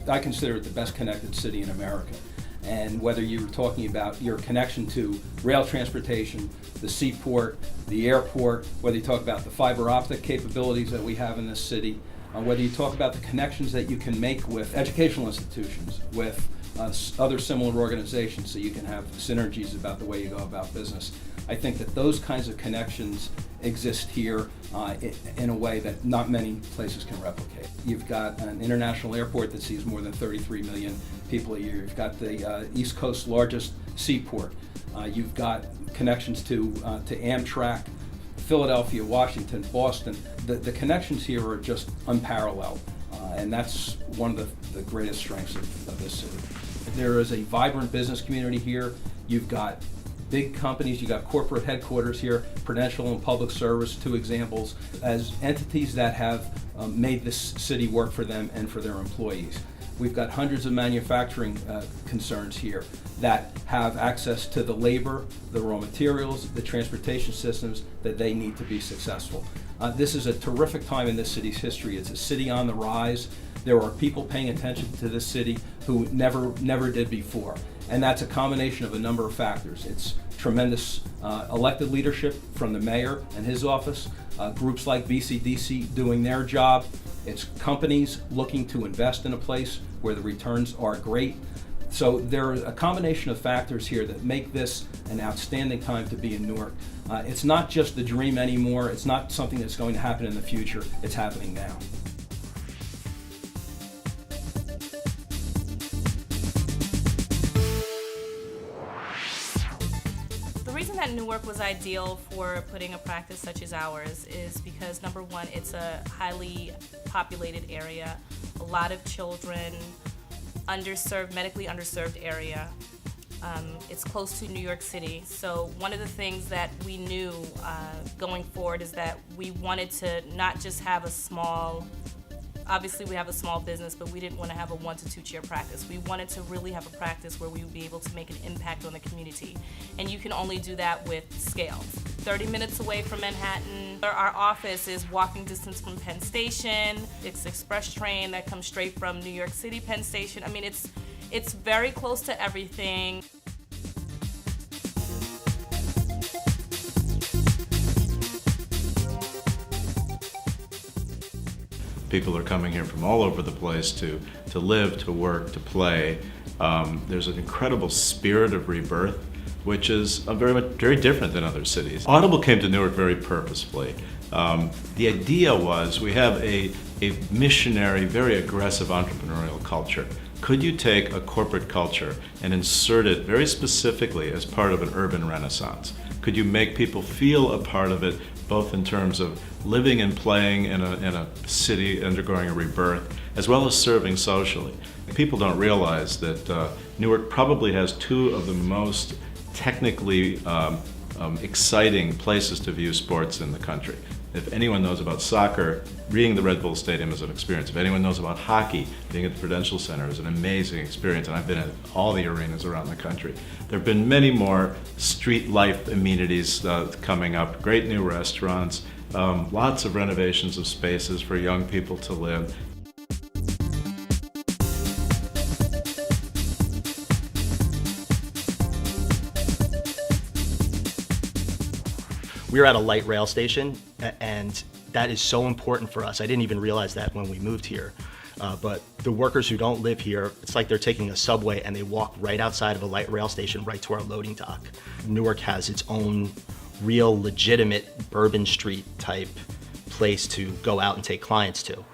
I consider it the best connected city in America. And whether you're talking about your connection to rail transportation, the seaport, the airport, whether you talk about the fiber optic capabilities that we have in this city, whether you talk about the connections that you can make with educational institutions, with other similar organizations, so you can have synergies about the way you go about business. I think that those kinds of connections exist here in a way that not many places can replicate. You've got an international airport that sees more than 33 million people a year. You've got the East Coast's largest seaport. You've got connections to Amtrak, Philadelphia, Washington, Boston. The connections here are just unparalleled, and that's one of the greatest strengths of this city. There is a vibrant business community here. You've got big companies, you've got corporate headquarters here, Prudential and Public Service, two examples, as entities that have made this city work for them and for their employees. We've got hundreds of manufacturing concerns here that have access to the labor, the raw materials, the transportation systems that they need to be successful. This is a terrific time in this city's history. It's a city on the rise. There are people paying attention to this city who never did before. And that's a combination of a number of factors. It's tremendous elected leadership from the mayor and his office, groups like BCDC doing their job. It's companies looking to invest in a place where the returns are great. So there are a combination of factors here that make this an outstanding time to be in Newark. It's not just the dream anymore. It's not something that's going to happen in the future. It's happening now. The reason that Newark was ideal for putting a practice such as ours is because, number one, it's a highly populated area, a lot of children, medically underserved area. It's close to New York City, so one of the things that we knew going forward is that we wanted to not just have obviously we have a small business, but we didn't want to have a 1 to 2 chair practice. We wanted to really have a practice where we would be able to make an impact on the community. And you can only do that with scale. 30 minutes away from Manhattan. Our office is walking distance from Penn Station. It's express train that comes straight from New York City Penn Station. I mean, it's very close to everything. People are coming here from all over the place to live, to work, to play. There's an incredible spirit of rebirth, which is very different than other cities. Audible came to Newark very purposefully. The idea was we have a missionary, very aggressive entrepreneurial culture. Could you take a corporate culture and insert it very specifically as part of an urban renaissance? Could you make people feel a part of it, both in terms of living and playing in a city undergoing a rebirth, as well as serving socially? People don't realize that Newark probably has two of the most technically exciting places to view sports in the country. If anyone knows about soccer, being the Red Bull Stadium is an experience. If anyone knows about hockey, being at the Prudential Center is an amazing experience, and I've been at all the arenas around the country. There have been many more street life amenities coming up, great new restaurants, lots of renovations of spaces for young people to live. We were at a light rail station, and that is so important for us. I didn't even realize that when we moved here. But the workers who don't live here, it's like they're taking a subway and they walk right outside of a light rail station right to our loading dock. Newark has its own real legitimate Bourbon Street type place to go out and take clients to,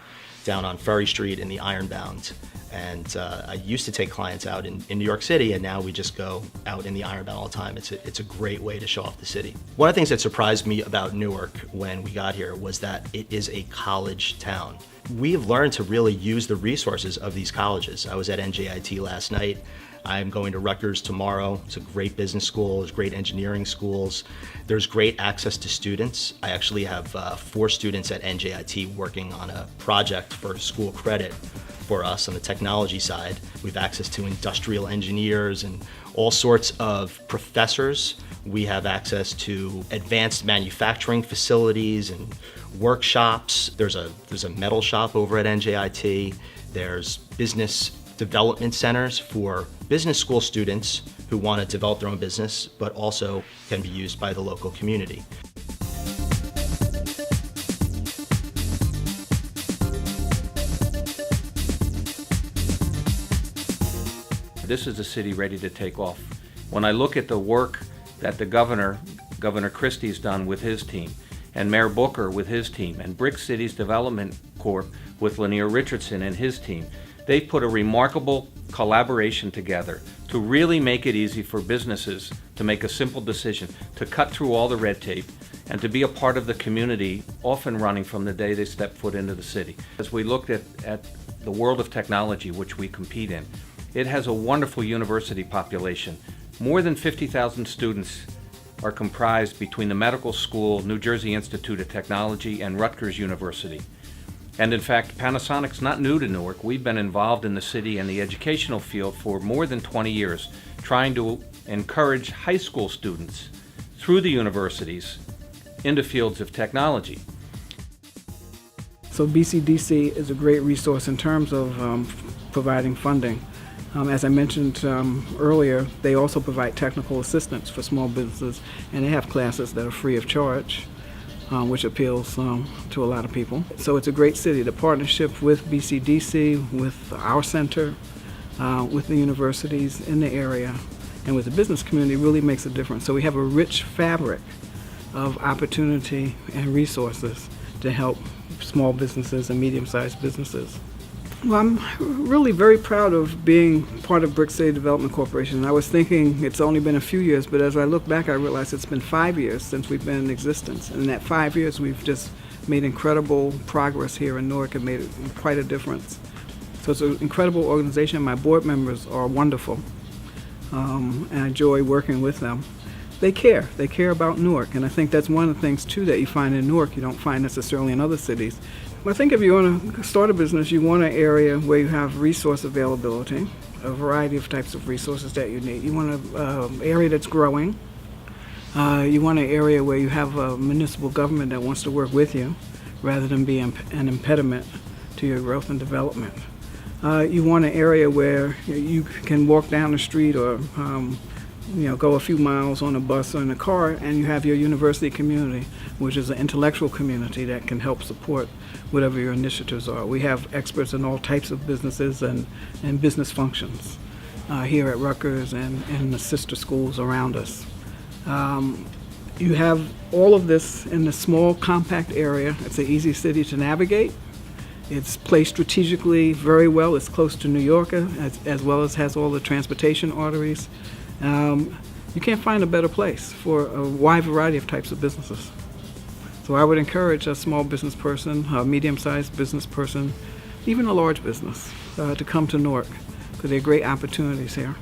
down on Ferry Street in the Ironbound. And I used to take clients out in New York City, and now we just go out in the Ironbound all the time. It's a great way to show off the city. One of the things that surprised me about Newark when we got here was that it is a college town. We've learned to really use the resources of these colleges. I was at NJIT last night. I'm going to Rutgers tomorrow. It's a great business school, there's great engineering schools. There's great access to students. I actually have 4 students at NJIT working on a project for school credit for us on the technology side. We have access to industrial engineers and all sorts of professors. We have access to advanced manufacturing facilities and workshops. There's a metal shop over at NJIT. There's business development centers for business school students who want to develop their own business, but also can be used by the local community. This is a city ready to take off. When I look at the work that the Governor Christie's done with his team, and Mayor Booker with his team, and Brick Cities Development Corp with Lanier Richardson and his team, they've put a remarkable collaboration together to really make it easy for businesses to make a simple decision, to cut through all the red tape, and to be a part of the community, often running from the day they step foot into the city. As we looked at the world of technology which we compete in, it has a wonderful university population. More than 50,000 students are comprised between the medical school, New Jersey Institute of Technology, and Rutgers University. And in fact, Panasonic's not new to Newark. We've been involved in the city and the educational field for more than 20 years, trying to encourage high school students through the universities into fields of technology. So BCDC is a great resource in terms of providing funding. As I mentioned earlier, they also provide technical assistance for small businesses, and they have classes that are free of charge, which appeals to a lot of people. So it's a great city. The partnership with BCDC, with our center, with the universities in the area, and with the business community really makes a difference. So we have a rich fabric of opportunity and resources to help small businesses and medium-sized businesses. Well, I'm really very proud of being part of Brick City Development Corporation. I was thinking it's only been a few years, but as I look back, I realized it's been 5 years since we've been in existence. And in that 5 years, we've just made incredible progress here in Newark and made quite a difference. So it's an incredible organization. My board members are wonderful, and I enjoy working with them. They care about Newark, and I think that's one of the things, too, that you find in Newark you don't find necessarily in other cities. I think if you want to start a business, you want an area where you have resource availability, a variety of types of resources that you need. You want an area that's growing. You want an area where you have a municipal government that wants to work with you rather than be an impediment to your growth and development. You want an area where you can walk down the street or go a few miles on a bus or in a car, and you have your university community, which is an intellectual community that can help support whatever your initiatives are. We have experts in all types of businesses and business functions here at Rutgers and in the sister schools around us. You have all of this in a small, compact area. It's an easy city to navigate. It's placed strategically very well. It's close to New York, as well as has all the transportation arteries. You can't find a better place for a wide variety of types of businesses. So I would encourage a small business person, a medium-sized business person, even a large business, to come to Newark, because there are great opportunities here.